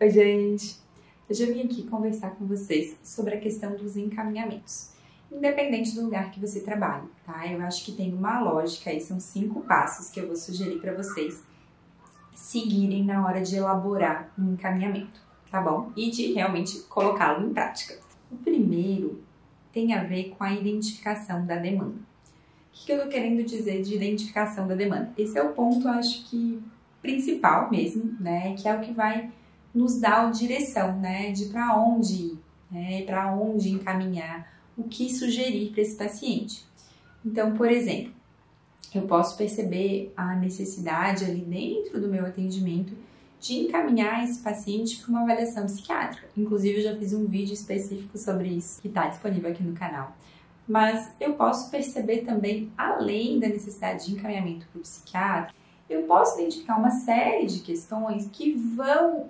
Oi, gente! Hoje eu vim aqui conversar com vocês sobre a questão dos encaminhamentos, independente do lugar que você trabalhe, tá? Eu acho que tem uma lógica aí, são 5 passos que eu vou sugerir para vocês seguirem na hora de elaborar um encaminhamento, tá bom? E de realmente colocá-lo em prática. O primeiro tem a ver com a identificação da demanda. O que eu tô querendo dizer de identificação da demanda? Esse é o ponto, acho que principal mesmo, né? Que é o que vai nos dar a direção, né? De para onde ir, né? Para onde encaminhar, o que sugerir para esse paciente. Então, por exemplo, eu posso perceber a necessidade ali dentro do meu atendimento de encaminhar esse paciente para uma avaliação psiquiátrica. Inclusive, eu já fiz um vídeo específico sobre isso, que está disponível aqui no canal. Mas eu posso perceber também, além da necessidade de encaminhamento para o psiquiatra, eu posso identificar uma série de questões que vão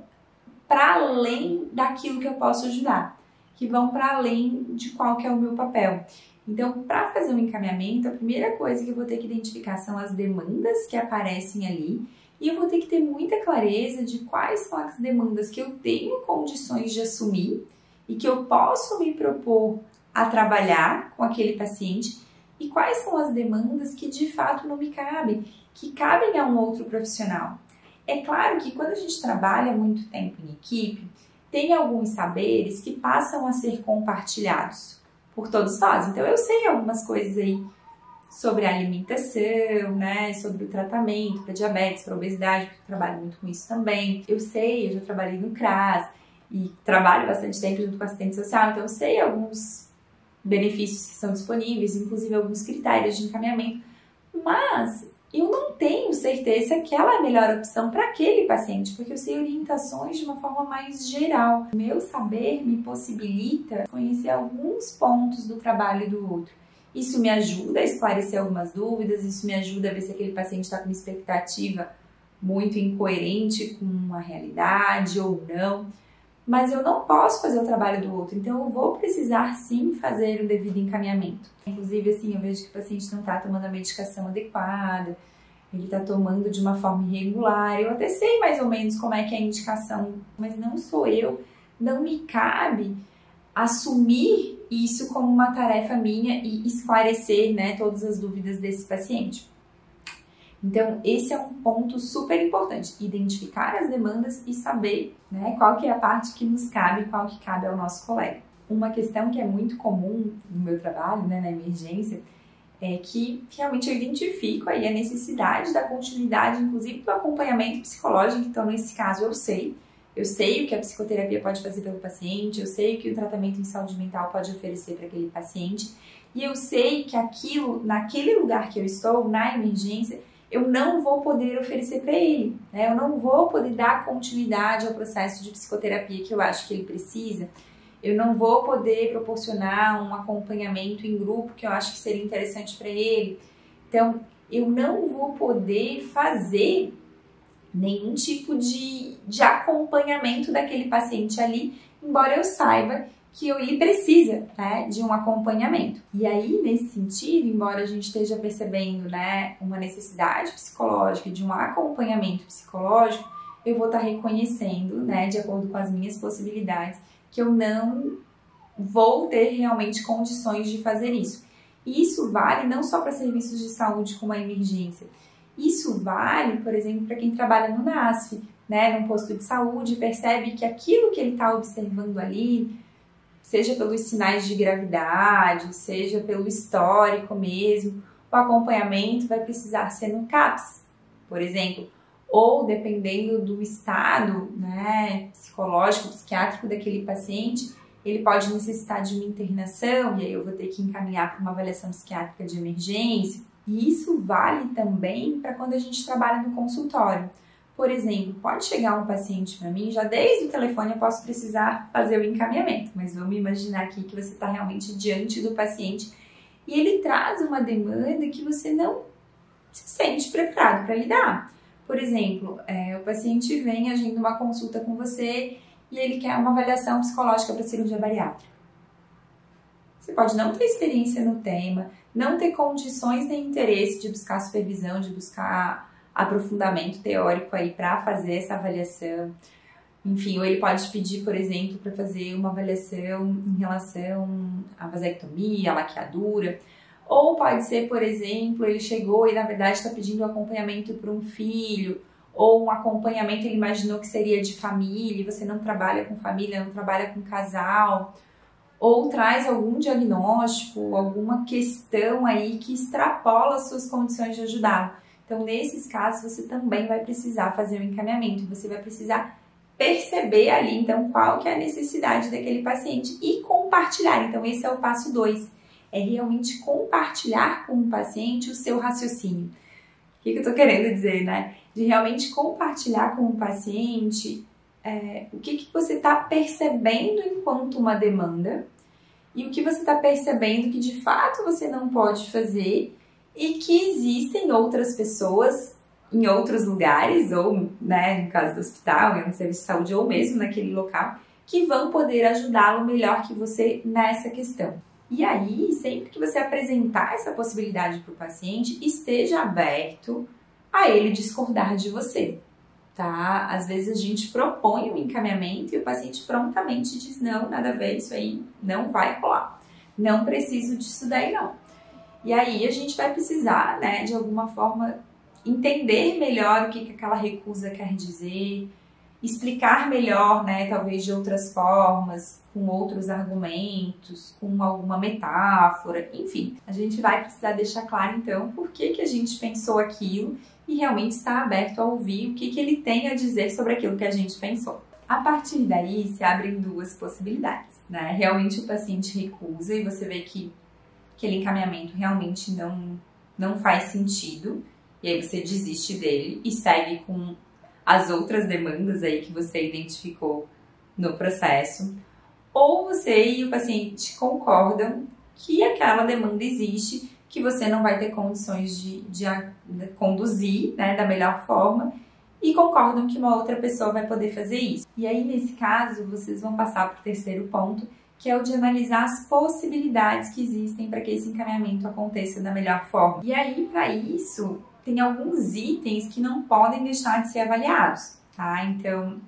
para além daquilo que eu posso ajudar, que vão para além de qual que é o meu papel. Então, para fazer um encaminhamento, a primeira coisa que eu vou ter que identificar são as demandas que aparecem ali, e eu vou ter que ter muita clareza de quais são as demandas que eu tenho condições de assumir e que eu posso me propor a trabalhar com aquele paciente, e quais são as demandas que de fato não me cabem, que cabem a um outro profissional. É claro que quando a gente trabalha muito tempo em equipe, tem alguns saberes que passam a ser compartilhados por todos nós. Então eu sei algumas coisas aí sobre a alimentação, né, sobre o tratamento para diabetes, para obesidade, porque eu trabalho muito com isso também. Eu já trabalhei no CRAS e trabalho bastante tempo junto com assistente social, então eu sei alguns benefícios que são disponíveis, inclusive alguns critérios de encaminhamento, mas eu não tenho certeza que ela é a melhor opção para aquele paciente, porque eu sei orientações de uma forma mais geral. O meu saber me possibilita conhecer alguns pontos do trabalho do outro. Isso me ajuda a esclarecer algumas dúvidas, isso me ajuda a ver se aquele paciente está com uma expectativa muito incoerente com a realidade ou não. Mas eu não posso fazer o trabalho do outro, então eu vou precisar sim fazer o devido encaminhamento. Inclusive, assim, eu vejo que o paciente não está tomando a medicação adequada, ele está tomando de uma forma irregular. Eu até sei mais ou menos como é que é a indicação, mas não sou eu, não me cabe assumir isso como uma tarefa minha e esclarecer, né, todas as dúvidas desse paciente. Então, esse é um ponto super importante, identificar as demandas e saber, né, qual que é a parte que nos cabe e qual que cabe ao nosso colega. Uma questão que é muito comum no meu trabalho, né, na emergência, é que realmente eu identifico aí a necessidade da continuidade, inclusive do acompanhamento psicológico. Então, nesse caso, eu sei o que a psicoterapia pode fazer pelo paciente, eu sei o que o tratamento em saúde mental pode oferecer para aquele paciente, e eu sei que aquilo, naquele lugar que eu estou, na emergência, eu não vou poder oferecer para ele, né? Eu não vou poder dar continuidade ao processo de psicoterapia que eu acho que ele precisa, eu não vou poder proporcionar um acompanhamento em grupo que eu acho que seria interessante para ele. Então, eu não vou poder fazer nenhum tipo de acompanhamento daquele paciente ali, embora eu saiba que ele precisa, né, de um acompanhamento. E aí, nesse sentido, embora a gente esteja percebendo, né, uma necessidade psicológica de um acompanhamento psicológico, eu vou estar reconhecendo, né, de acordo com as minhas possibilidades, que eu não vou ter realmente condições de fazer isso. E isso vale não só para serviços de saúde como a emergência. Isso vale, por exemplo, para quem trabalha no NASF, né, num posto de saúde, percebe que aquilo que ele está observando ali, seja pelos sinais de gravidade, seja pelo histórico mesmo, o acompanhamento vai precisar ser no CAPS, por exemplo, ou dependendo do estado, né, psicológico, psiquiátrico daquele paciente, ele pode necessitar de uma internação, e aí eu vou ter que encaminhar para uma avaliação psiquiátrica de emergência. E isso vale também para quando a gente trabalha no consultório. Por exemplo, pode chegar um paciente para mim, já desde o telefone eu posso precisar fazer o encaminhamento, mas vamos imaginar aqui que você está realmente diante do paciente e ele traz uma demanda que você não se sente preparado para lidar. Por exemplo, o paciente vem agindo uma consulta com você e ele quer uma avaliação psicológica para cirurgia bariátrica. Você pode não ter experiência no tema, não ter condições nem interesse de buscar supervisão, de buscar aprofundamento teórico aí para fazer essa avaliação. Enfim, ou ele pode pedir, por exemplo, para fazer uma avaliação em relação à vasectomia, à laqueadura. Ou pode ser, por exemplo, ele chegou e na verdade está pedindo um acompanhamento para um filho, ou um acompanhamento ele imaginou que seria de família, e você não trabalha com família, não trabalha com casal, ou traz algum diagnóstico, alguma questão aí que extrapola as suas condições de ajudá-lo. Então, nesses casos, você também vai precisar fazer um encaminhamento, você vai precisar perceber ali, então, qual que é a necessidade daquele paciente e compartilhar. Então, esse é o passo 2, é realmente compartilhar com o paciente o seu raciocínio. O que eu tô querendo dizer, né? De realmente compartilhar com o paciente o que você está percebendo enquanto uma demanda e o que você está percebendo que de fato você não pode fazer e que existem outras pessoas em outros lugares, ou né, no caso do hospital, em um serviço de saúde, ou mesmo naquele local, que vão poder ajudá-lo melhor que você nessa questão. E aí, sempre que você apresentar essa possibilidade para o paciente, esteja aberto a ele discordar de você, tá? Às vezes a gente propõe um encaminhamento e o paciente prontamente diz, não, nada a ver, isso aí não vai rolar, não preciso disso daí não. E aí a gente vai precisar, né, de alguma forma, entender melhor o que aquela recusa quer dizer, explicar melhor, né, talvez de outras formas, com outros argumentos, com alguma metáfora, enfim. A gente vai precisar deixar claro, então, por que a gente pensou aquilo e realmente estar aberto a ouvir o que ele tem a dizer sobre aquilo que a gente pensou. A partir daí, se abrem duas possibilidades, né? Realmente o paciente recusa e você vê que aquele encaminhamento realmente não faz sentido, e aí você desiste dele e segue com as outras demandas aí que você identificou no processo. Ou você e o paciente concordam que aquela demanda existe, que você não vai ter condições de conduzir, né, da melhor forma, e concordam que uma outra pessoa vai poder fazer isso. E aí, nesse caso, vocês vão passar para o terceiro ponto, que é o de analisar as possibilidades que existem para que esse encaminhamento aconteça da melhor forma. E aí, para isso, tem alguns itens que não podem deixar de ser avaliados, tá? Então,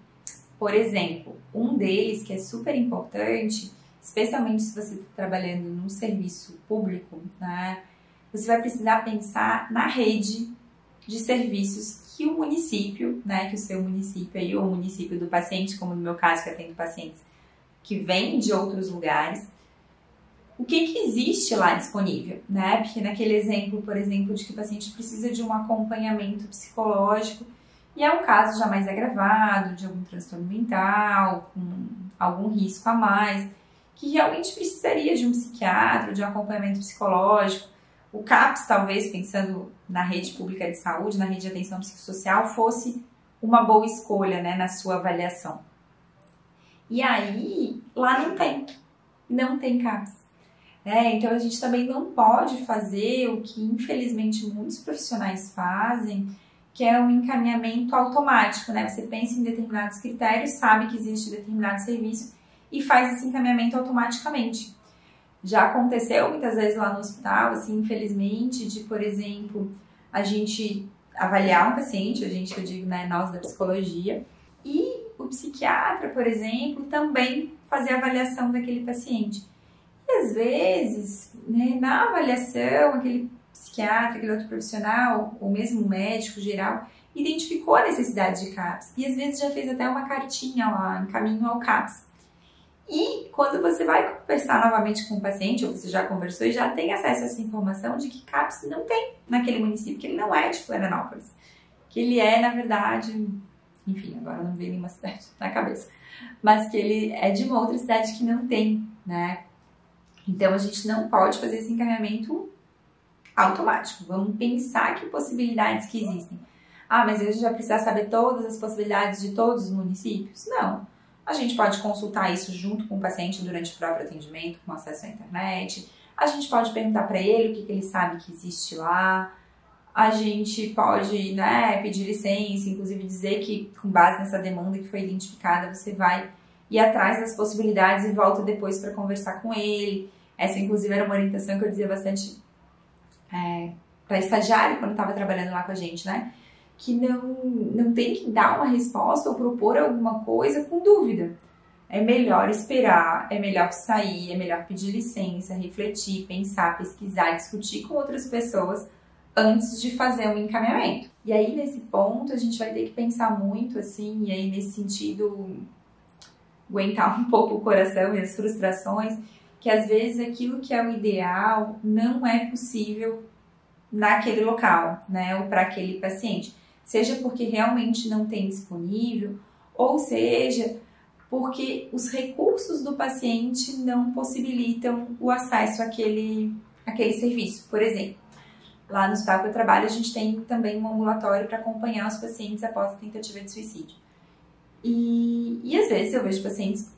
por exemplo, um deles que é super importante, especialmente se você está trabalhando num serviço público, né? Você vai precisar pensar na rede de serviços que o município, né? Que o seu município aí, ou o município do paciente, como no meu caso, que eu atendo pacientes que vêm de outros lugares, o que existe lá disponível, né? Porque naquele exemplo, por exemplo, de que o paciente precisa de um acompanhamento psicológico e é um caso já mais agravado, de algum transtorno mental, com algum risco a mais, que realmente precisaria de um psiquiatra, de um acompanhamento psicológico. O CAPS, talvez, pensando na rede pública de saúde, na rede de atenção psicossocial, fosse uma boa escolha, né, na sua avaliação. E aí, lá não tem CAPS. Então, a gente também não pode fazer o que, infelizmente, muitos profissionais fazem, que é um encaminhamento automático, né? Você pensa em determinados critérios, sabe que existe determinado serviço e faz esse encaminhamento automaticamente. Já aconteceu muitas vezes lá no hospital, assim, infelizmente, de, por exemplo, a gente avaliar um paciente, a gente, eu digo, né, nós da psicologia, e o psiquiatra, por exemplo, também fazer a avaliação daquele paciente. E às vezes, né, na avaliação, aquele psiquiatra, aquele outro profissional, ou mesmo médico geral, identificou a necessidade de CAPS. E às vezes já fez até uma cartinha lá, em caminho ao CAPS. E quando você vai conversar novamente com o paciente, ou você já conversou e já tem acesso a essa informação de que CAPS não tem naquele município, que ele não é de Florianópolis. Que ele é, na verdade, enfim, agora não veio nenhuma cidade na cabeça, mas que ele é de uma outra cidade que não tem, né? Então, a gente não pode fazer esse encaminhamento automático. Vamos pensar que possibilidades que existem. Ah, mas a gente vai precisar saber todas as possibilidades de todos os municípios? Não. A gente pode consultar isso junto com o paciente durante o próprio atendimento, com acesso à internet. A gente pode perguntar para ele o que ele sabe que existe lá. A gente pode, né, pedir licença, inclusive dizer que, com base nessa demanda que foi identificada, você vai ir atrás das possibilidades e volta depois para conversar com ele. Essa, inclusive, era uma orientação que eu dizia bastante para estagiário quando estava trabalhando lá com a gente, né? que não tem que dar uma resposta ou propor alguma coisa com dúvida. É melhor esperar, é melhor sair, é melhor pedir licença, refletir, pensar, pesquisar, discutir com outras pessoas antes de fazer um encaminhamento. E aí, nesse ponto, a gente vai ter que pensar muito, assim, e aí, nesse sentido, aguentar um pouco o coração e as frustrações, que às vezes aquilo que é o ideal não é possível naquele local, né, ou para aquele paciente. Seja porque realmente não tem disponível, ou seja, porque os recursos do paciente não possibilitam o acesso àquele serviço. Por exemplo, lá no hospital que eu trabalho, a gente tem também um ambulatório para acompanhar os pacientes após a tentativa de suicídio. E às vezes eu vejo pacientes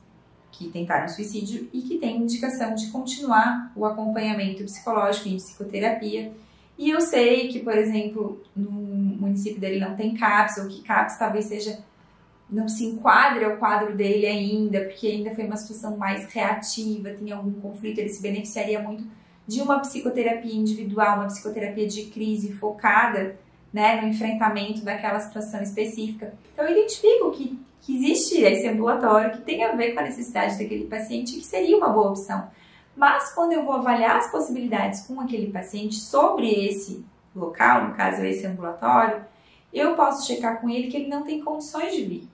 que tentaram suicídio e que têm indicação de continuar o acompanhamento psicológico e psicoterapia. E eu sei que, por exemplo, no município dele não tem CAPS, ou que CAPS talvez não se enquadre ao quadro dele ainda, porque ainda foi uma situação mais reativa, tem algum conflito, ele se beneficiaria muito de uma psicoterapia individual, uma psicoterapia de crise focada, né, no enfrentamento daquela situação específica. Então eu identifico que existe esse ambulatório que tem a ver com a necessidade daquele paciente, que seria uma boa opção. Mas quando eu vou avaliar as possibilidades com aquele paciente sobre esse local, no caso esse ambulatório, eu posso checar com ele que ele não tem condições de vir.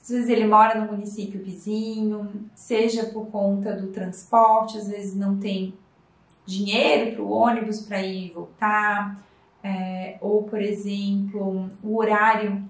Às vezes ele mora no município vizinho, seja por conta do transporte, às vezes não tem dinheiro para o ônibus para ir e voltar, ou, por exemplo, o horário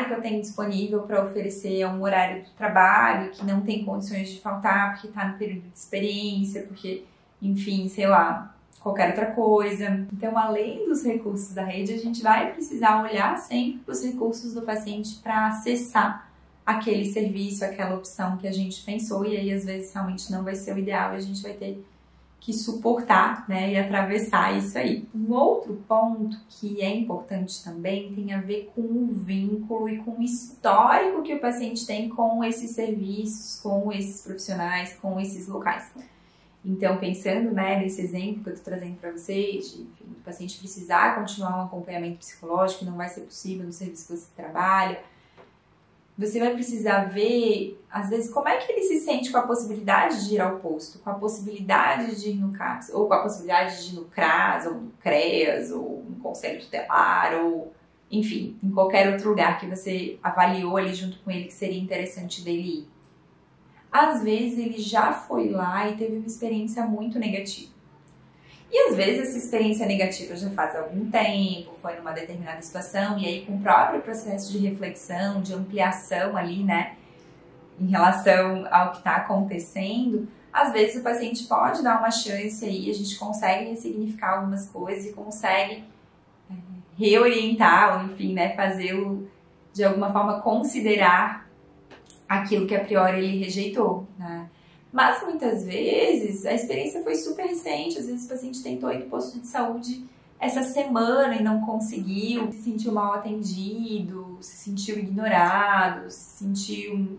que eu tenho disponível para oferecer é um horário do trabalho que não tem condições de faltar porque está no período de experiência, porque, enfim, sei lá, qualquer outra coisa. Então, além dos recursos da rede, a gente vai precisar olhar sempre para os recursos do paciente para acessar aquele serviço, aquela opção que a gente pensou, e aí às vezes realmente não vai ser o ideal e a gente vai ter que suportar, né, e atravessar isso aí. Um outro ponto que é importante também tem a ver com o vínculo e com o histórico que o paciente tem com esses serviços, com esses profissionais, com esses locais. Então, pensando, né, nesse exemplo que eu estou trazendo para vocês, de o paciente precisar continuar um acompanhamento psicológico, não vai ser possível no serviço que você trabalha, você vai precisar ver, às vezes, como é que ele se sente com a possibilidade de ir ao posto, com a possibilidade de ir no CAPS, ou com a possibilidade de ir no CRAS, ou no CREAS, ou no Conselho Tutelar, ou, enfim, em qualquer outro lugar que você avaliou ali junto com ele que seria interessante dele ir. Às vezes, ele já foi lá e teve uma experiência muito negativa. E às vezes essa experiência negativa já faz algum tempo, foi numa determinada situação, e aí com o próprio processo de reflexão, de ampliação ali, né, em relação ao que está acontecendo, às vezes o paciente pode dar uma chance aí, a gente consegue ressignificar algumas coisas e consegue reorientar, ou enfim, né, fazê-lo de alguma forma considerar aquilo que a priori ele rejeitou, né. Mas muitas vezes a experiência foi super recente, às vezes o paciente tentou ir no posto de saúde essa semana e não conseguiu, se sentiu mal atendido, se sentiu ignorado, se sentiu,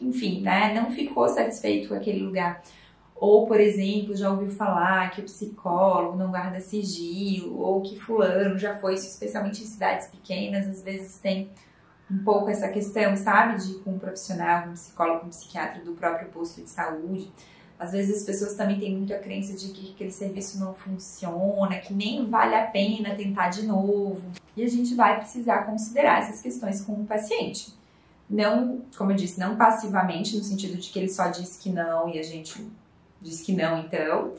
enfim, né, não ficou satisfeito com aquele lugar. Ou, por exemplo, já ouviu falar que o psicólogo não guarda sigilo, ou que fulano já foi, especialmente em cidades pequenas, às vezes tem um pouco essa questão, sabe, de ir com um profissional, um psicólogo, um psiquiatra do próprio posto de saúde. Às vezes as pessoas também têm muito a crença de que aquele serviço não funciona, que nem vale a pena tentar de novo. E a gente vai precisar considerar essas questões com o paciente. Não, como eu disse, não passivamente, no sentido de que ele só diz que não e a gente diz que não, então,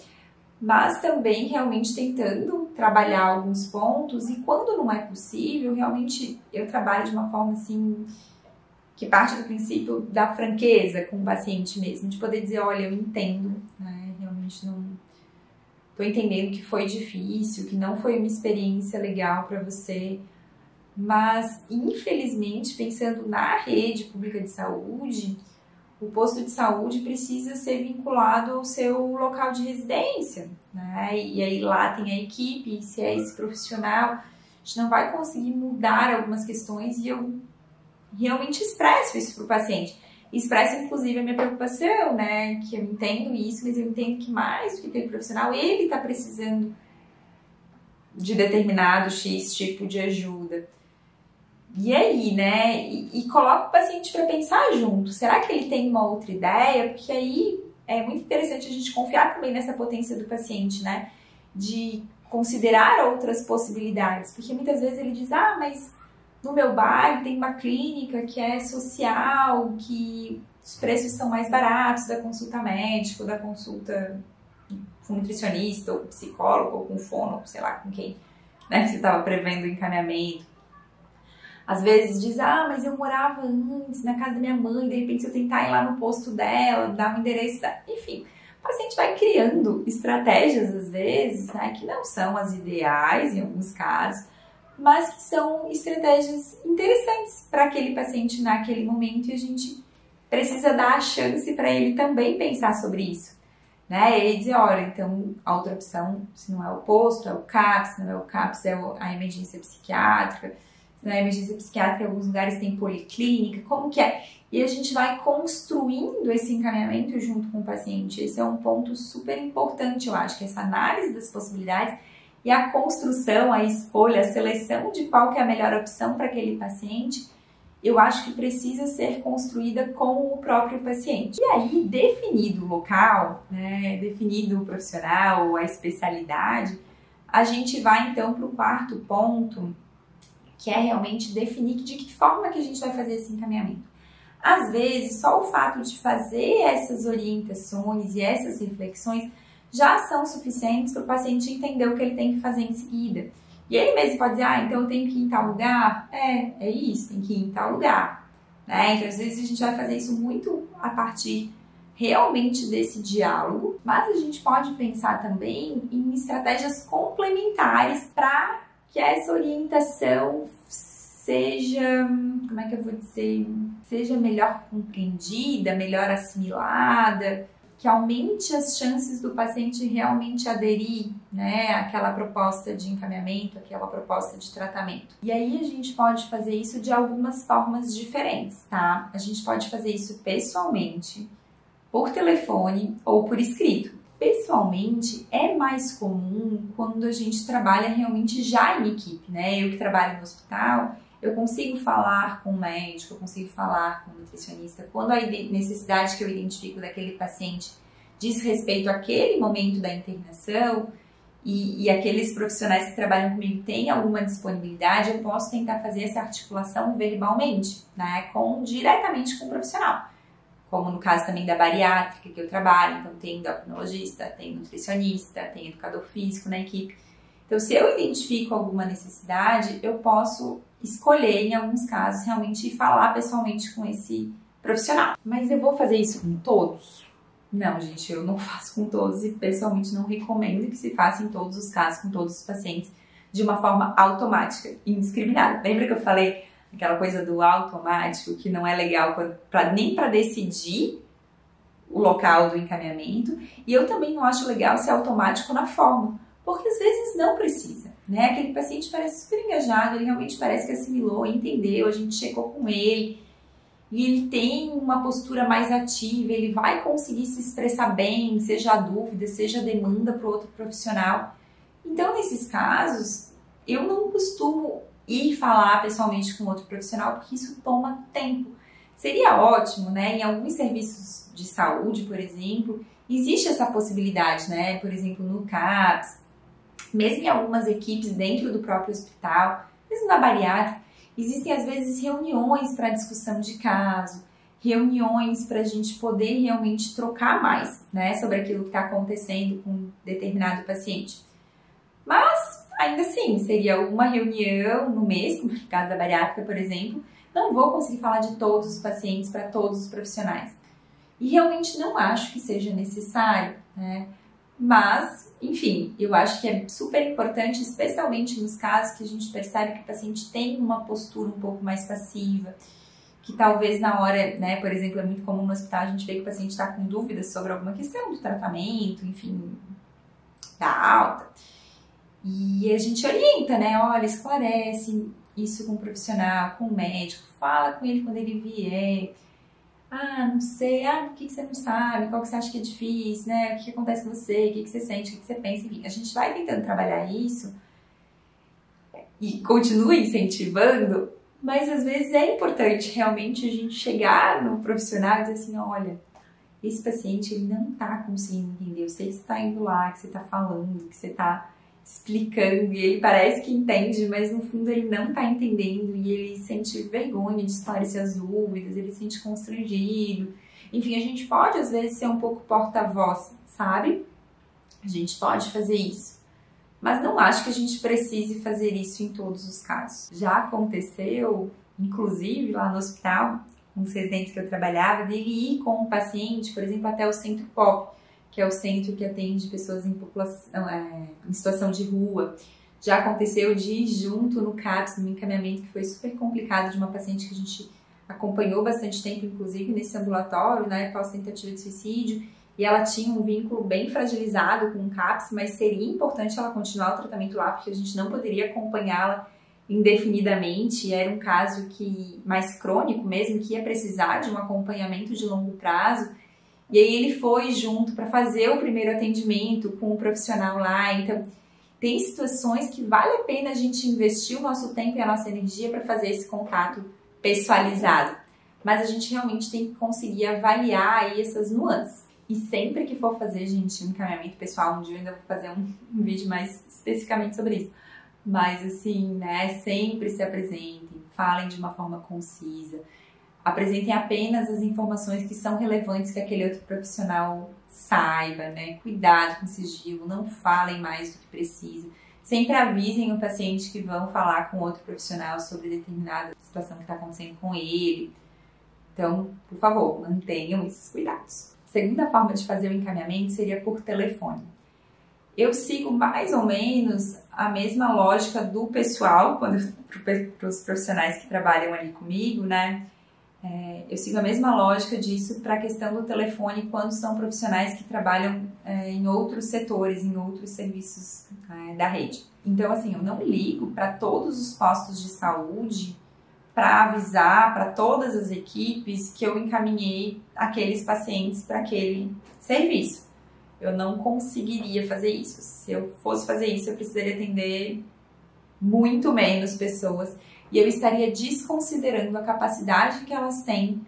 mas também realmente tentando trabalhar alguns pontos, e quando não é possível, realmente eu trabalho de uma forma assim, que parte do princípio da franqueza com o paciente mesmo, de poder dizer, olha, eu entendo, né, realmente não tô entendendo que foi difícil, que não foi uma experiência legal para você, mas infelizmente, pensando na rede pública de saúde, o posto de saúde precisa ser vinculado ao seu local de residência, né? E aí lá tem a equipe, se é esse profissional, a gente não vai conseguir mudar algumas questões, e eu realmente expresso isso para o paciente. Expresso, inclusive, a minha preocupação, né? Que eu entendo isso, mas eu entendo que mais do que aquele profissional, ele está precisando de determinado X tipo de ajuda. E aí, né? E coloca o paciente para pensar junto. Será que ele tem uma outra ideia? Porque aí é muito interessante a gente confiar também nessa potência do paciente, né? De considerar outras possibilidades. Porque muitas vezes ele diz, mas no meu bairro tem uma clínica que é social, que os preços são mais baratos da consulta médica, ou da consulta com nutricionista, ou com psicólogo, ou com fono, sei lá com quem, né? Você estava prevendo o encaminhamento. Às vezes diz, mas eu morava antes na casa da minha mãe, de repente se eu tentar ir lá no posto dela, dar um endereço, enfim. O paciente vai criando estratégias, às vezes, né, que não são as ideais em alguns casos, mas que são estratégias interessantes para aquele paciente naquele momento e a gente precisa dar a chance para ele também pensar sobre isso. Né? Ele dizer, olha, então a outra opção, se não é o posto, é o CAPS, se não é o CAPS, é a emergência psiquiátrica. Na emergência psiquiátrica, em alguns lugares tem policlínica, como que é? E a gente vai construindo esse encaminhamento junto com o paciente. Esse é um ponto super importante, eu acho, que essa análise das possibilidades e a construção, a escolha, a seleção de qual que é a melhor opção para aquele paciente, eu acho que precisa ser construída com o próprio paciente. E aí, definido o local, né, definido o profissional, a especialidade, a gente vai então para o quarto ponto, que é realmente definir de que forma que a gente vai fazer esse encaminhamento. Às vezes, só o fato de fazer essas orientações e essas reflexões já são suficientes para o paciente entender o que ele tem que fazer em seguida. E ele mesmo pode dizer, então eu tenho que ir em tal lugar? É isso, tem que ir em tal lugar. Né? Então, às vezes, a gente vai fazer isso muito a partir realmente desse diálogo, mas a gente pode pensar também em estratégias complementares para que essa orientação seja, como é que eu vou dizer, seja melhor compreendida, melhor assimilada, que aumente as chances do paciente realmente aderir, né, àquela proposta de encaminhamento, àquela proposta de tratamento. E aí a gente pode fazer isso de algumas formas diferentes, tá? A gente pode fazer isso pessoalmente, por telefone ou por escrito. Pessoalmente, é mais comum quando a gente trabalha realmente já em equipe, né? Eu que trabalho no hospital, eu consigo falar com o médico, eu consigo falar com o nutricionista. Quando a necessidade que eu identifico daquele paciente diz respeito àquele momento da internação e aqueles profissionais que trabalham comigo têm alguma disponibilidade, eu posso tentar fazer essa articulação verbalmente, né? Diretamente com o profissional. Como no caso também da bariátrica que eu trabalho, então tem endocrinologista, tem nutricionista, tem educador físico na equipe. Então, se eu identifico alguma necessidade, eu posso escolher, em alguns casos, realmente falar pessoalmente com esse profissional. Mas eu vou fazer isso com todos? Não, gente, eu não faço com todos e pessoalmente não recomendo que se faça em todos os casos, com todos os pacientes, de uma forma automática, indiscriminada. Lembra que eu falei aquela coisa do automático, que não é legal nem para decidir o local do encaminhamento, e eu também não acho legal ser automático na forma, porque às vezes não precisa, né? Aquele paciente parece super engajado, ele realmente parece que assimilou, entendeu, a gente checou com ele, e ele tem uma postura mais ativa, ele vai conseguir se expressar bem, seja a dúvida, seja a demanda para o outro profissional. Então, nesses casos, eu não costumo ir falar pessoalmente com outro profissional, porque isso toma tempo. Seria ótimo, né? Em alguns serviços de saúde, por exemplo, existe essa possibilidade, né? Por exemplo, no CAPS, mesmo em algumas equipes dentro do próprio hospital, mesmo na bariátrica, existem às vezes reuniões para discussão de caso, reuniões para a gente poder realmente trocar mais, né? Sobre aquilo que está acontecendo com um determinado paciente. Mas ainda assim, seria uma reunião no mês, como no caso da bariátrica, por exemplo, não vou conseguir falar de todos os pacientes para todos os profissionais. E realmente não acho que seja necessário, né? Mas, enfim, eu acho que é super importante, especialmente nos casos que a gente percebe que o paciente tem uma postura um pouco mais passiva, que talvez na hora, né, por exemplo, é muito comum no hospital a gente ver que o paciente está com dúvidas sobre alguma questão do tratamento, enfim, da alta. E a gente orienta, né? Olha, esclarece isso com o profissional, com o médico, fala com ele quando ele vier. Não sei, por que você não sabe? Qual que você acha que é difícil, né? O que acontece com você? O que você sente? O que você pensa? Enfim, a gente vai tentando trabalhar isso e continua incentivando, mas às vezes é importante realmente a gente chegar no profissional e dizer assim, olha, esse paciente ele não está conseguindo entender, eu sei que você está indo lá, que você está falando, que você está explicando e ele parece que entende, mas no fundo ele não está entendendo e ele sente vergonha de esclarecer as dúvidas, ele se sente constrangido. Enfim, a gente pode às vezes ser um pouco porta-voz, sabe? A gente pode fazer isso. Mas não acho que a gente precise fazer isso em todos os casos. Já aconteceu, inclusive lá no hospital, com os residentes que eu trabalhava, dele ir com o paciente, por exemplo, até o Centro POP, que é o centro que atende pessoas em situação de rua. Já aconteceu de ir junto no CAPS, no encaminhamento que foi super complicado, de uma paciente que a gente acompanhou bastante tempo, inclusive nesse ambulatório, né, pós-tentativa de suicídio, e ela tinha um vínculo bem fragilizado com o CAPS, mas seria importante ela continuar o tratamento lá, porque a gente não poderia acompanhá-la indefinidamente, era um caso mais crônico mesmo, que ia precisar de um acompanhamento de longo prazo, e aí ele foi junto para fazer o primeiro atendimento com o profissional lá. Então, tem situações que vale a pena a gente investir o nosso tempo e a nossa energia para fazer esse contato pessoalizado, mas a gente realmente tem que conseguir avaliar aí essas nuances. E sempre que for fazer, gente, um encaminhamento pessoal, um dia eu ainda vou fazer um vídeo mais especificamente sobre isso. Mas assim, né, sempre se apresentem, falem de uma forma concisa, apresentem apenas as informações que são relevantes que aquele outro profissional saiba, né? Cuidado com o sigilo, não falem mais do que precisa. Sempre avisem o paciente que vão falar com outro profissional sobre determinada situação que está acontecendo com ele. Então, por favor, mantenham esses cuidados. A segunda forma de fazer o encaminhamento seria por telefone. Eu sigo mais ou menos a mesma lógica do pessoal, para os profissionais que trabalham ali comigo, né? Eu sigo a mesma lógica disso para a questão do telefone quando são profissionais que trabalham em outros setores, em outros serviços da rede. Então, assim, eu não ligo para todos os postos de saúde para avisar para todas as equipes que eu encaminhei aqueles pacientes para aquele serviço. Eu não conseguiria fazer isso. Se eu fosse fazer isso, eu precisaria atender muito menos pessoas e eu estaria desconsiderando a capacidade que elas têm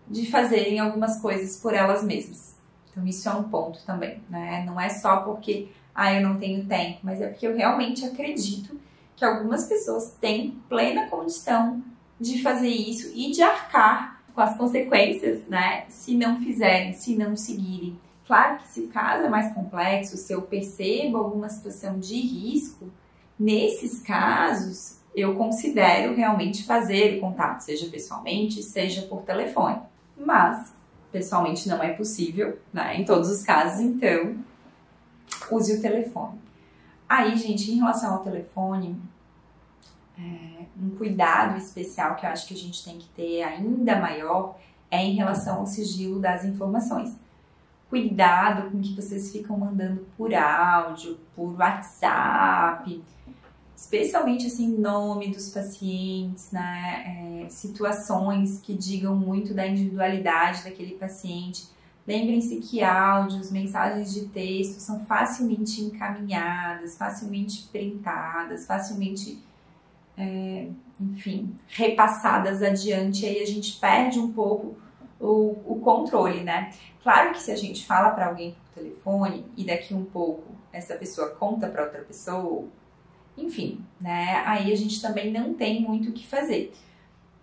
de fazerem algumas coisas por elas mesmas. Então isso é um ponto também, né? Não é só porque eu não tenho tempo, mas é porque eu realmente acredito que algumas pessoas têm plena condição de fazer isso e de arcar com as consequências, né? Se não fizerem, se não seguirem. Claro que se o caso é mais complexo, se eu percebo alguma situação de risco, nesses casos eu considero realmente fazer o contato, seja pessoalmente, seja por telefone. Mas, pessoalmente não é possível, né? Em todos os casos, então, use o telefone. Aí, gente, em relação ao telefone, um cuidado especial que eu acho que a gente tem que ter ainda maior é em relação ao sigilo das informações. Cuidado com o que vocês ficam mandando por áudio, por WhatsApp, especialmente assim, nome dos pacientes, né? Situações que digam muito da individualidade daquele paciente. Lembrem-se que áudios, mensagens de texto são facilmente encaminhadas, facilmente printadas, facilmente, enfim, repassadas adiante. Aí a gente perde um pouco o controle, né? Claro que se a gente fala para alguém por telefone e daqui um pouco essa pessoa conta para outra pessoa, enfim, né? Aí a gente também não tem muito o que fazer.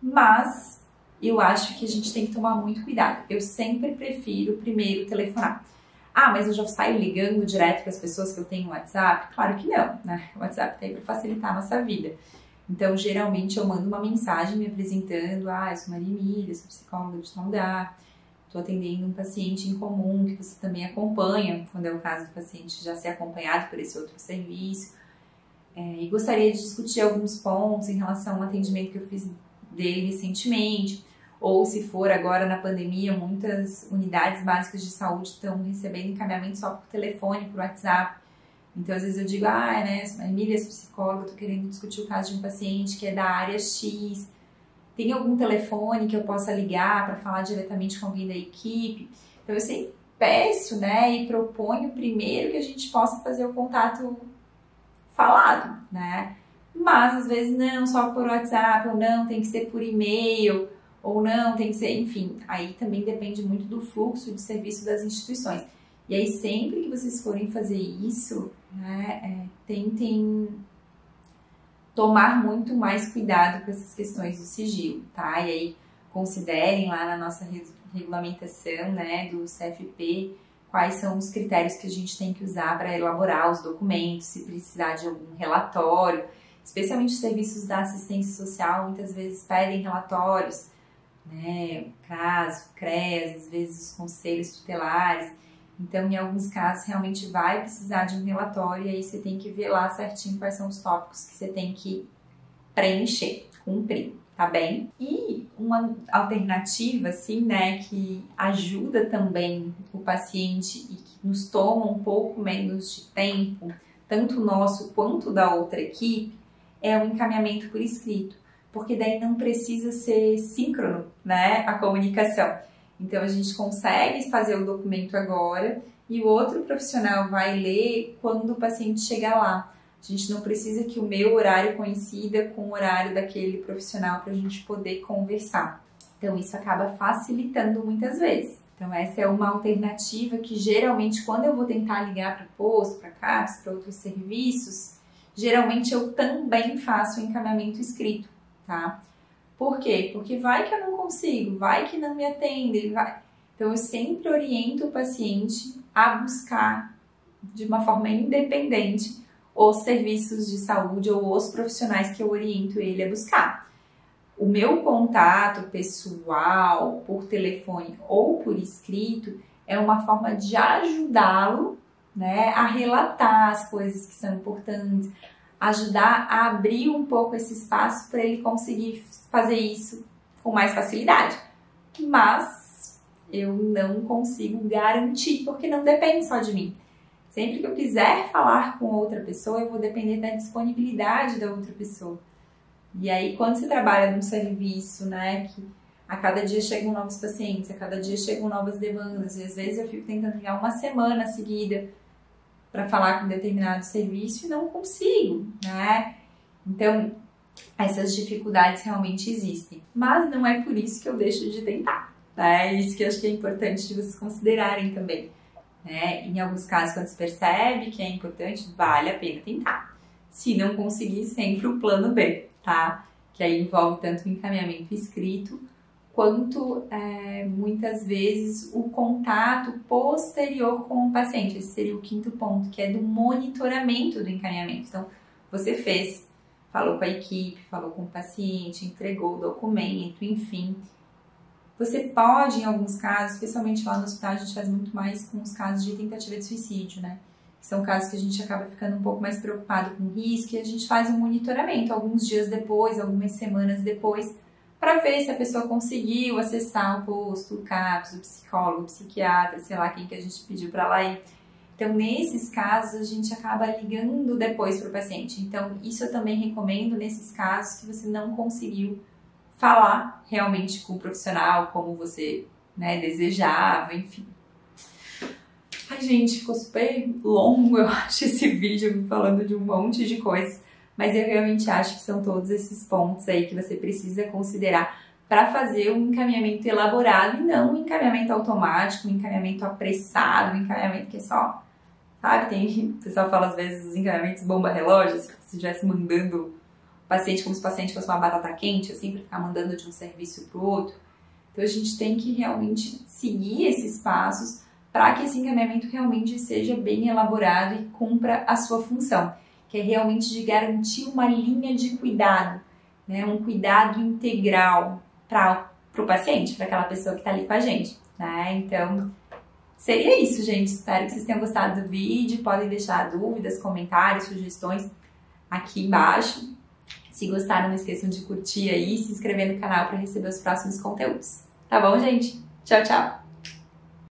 Mas eu acho que a gente tem que tomar muito cuidado. Eu sempre prefiro primeiro telefonar. Mas eu já saio ligando direto para as pessoas que eu tenho no WhatsApp? Claro que não, né? O WhatsApp tá aí para facilitar a nossa vida. Então, geralmente, eu mando uma mensagem me apresentando. Eu sou Maria Emília, sou psicóloga de tal lugar. Estou atendendo um paciente em comum que você também acompanha, quando é o caso do paciente já ser acompanhado por esse outro serviço. E gostaria de discutir alguns pontos em relação ao atendimento que eu fiz dele recentemente. Ou, se for agora na pandemia, muitas unidades básicas de saúde estão recebendo encaminhamento só por telefone, por WhatsApp. Então, às vezes eu digo, né, a Emília, sou psicóloga, estou querendo discutir o caso de um paciente que é da área X. Tem algum telefone que eu possa ligar para falar diretamente com alguém da equipe? Então, eu sempre peço, né, e proponho primeiro que a gente possa fazer o contato falado, né? mas às vezes não, só por WhatsApp, ou não, tem que ser por e-mail, ou não, tem que ser, enfim, aí também depende muito do fluxo de serviço das instituições. E aí sempre que vocês forem fazer isso, né, tentem tomar muito mais cuidado com essas questões do sigilo, tá? E aí considerem lá na nossa regulamentação, né, do CFP, quais são os critérios que a gente tem que usar para elaborar os documentos, se precisar de algum relatório, especialmente os serviços da assistência social, muitas vezes pedem relatórios, né, CRAS, CREAS, às vezes os conselhos tutelares. Então, em alguns casos, realmente vai precisar de um relatório e aí você tem que ver lá certinho quais são os tópicos que você tem que preencher, cumprir, tá bem? E uma alternativa, assim, né, que ajuda também o paciente e que nos toma um pouco menos de tempo, tanto nosso quanto da outra equipe, é o encaminhamento por escrito, porque daí não precisa ser síncrono, né, a comunicação. Então, a gente consegue fazer o documento agora e o outro profissional vai ler quando o paciente chegar lá. A gente não precisa que o meu horário coincida com o horário daquele profissional para a gente poder conversar. Então, isso acaba facilitando muitas vezes. Então, essa é uma alternativa que, geralmente, quando eu vou tentar ligar para o posto, para CAPS, para outros serviços, geralmente eu também faço o encaminhamento escrito, tá? Por quê? Porque vai que eu não consigo, vai que não me atendem, vai. Então, eu sempre oriento o paciente a buscar, de uma forma independente, os serviços de saúde ou os profissionais que eu oriento ele a buscar. O meu contato pessoal, por telefone ou por escrito, é uma forma de ajudá-lo, né, a relatar as coisas que são importantes, ajudar a abrir um pouco esse espaço para ele conseguir fazer isso com mais facilidade. Mas eu não consigo garantir, porque não depende só de mim. Sempre que eu quiser falar com outra pessoa, eu vou depender da disponibilidade da outra pessoa. E aí, quando você trabalha num serviço, né, que a cada dia chegam novos pacientes, a cada dia chegam novas demandas, e às vezes eu fico tentando ligar uma semana seguida para falar com determinado serviço e não consigo, né? Então, essas dificuldades realmente existem. Mas não é por isso que eu deixo de tentar, né? Isso que eu acho que é importante de vocês considerarem também, né? Em alguns casos, quando se percebe que é importante, vale a pena tentar. Se não conseguir, sempre o plano B, tá? Que aí envolve tanto o encaminhamento escrito, quanto muitas vezes o contato posterior com o paciente. Esse seria o quinto ponto, que é do monitoramento do encaminhamento. Então, você fez, falou com a equipe, falou com o paciente, entregou o documento, enfim. Você pode, em alguns casos, especialmente lá no hospital, a gente faz muito mais com os casos de tentativa de suicídio, né? Que são casos que a gente acaba ficando um pouco mais preocupado com o risco e a gente faz um monitoramento alguns dias depois, algumas semanas depois, para ver se a pessoa conseguiu acessar o posto, o CAPS, o psicólogo, o psiquiatra, sei lá quem que a gente pediu para lá ir. Então, nesses casos, a gente acaba ligando depois para o paciente. Então, isso eu também recomendo nesses casos que você não conseguiu falar realmente com o profissional como você, né, desejava, enfim. Ai, gente, ficou super longo, eu acho, esse vídeo falando de um monte de coisas. Mas eu realmente acho que são todos esses pontos aí que você precisa considerar para fazer um encaminhamento elaborado e não um encaminhamento automático, um encaminhamento apressado, um encaminhamento que é só, sabe, o pessoal fala às vezes os encaminhamentos bomba-relógio, se você estivesse mandando o paciente como se o paciente fosse uma batata quente, assim, para ficar mandando de um serviço para o outro. Então a gente tem que realmente seguir esses passos para que esse encaminhamento realmente seja bem elaborado e cumpra a sua função, que é realmente de garantir uma linha de cuidado, né? Um cuidado integral para o paciente, para aquela pessoa que está ali com a gente, né? Então, seria isso, gente. Espero que vocês tenham gostado do vídeo. Podem deixar dúvidas, comentários, sugestões aqui embaixo. Se gostaram, não esqueçam de curtir aí e se inscrever no canal para receber os próximos conteúdos. Tá bom, gente? Tchau, tchau!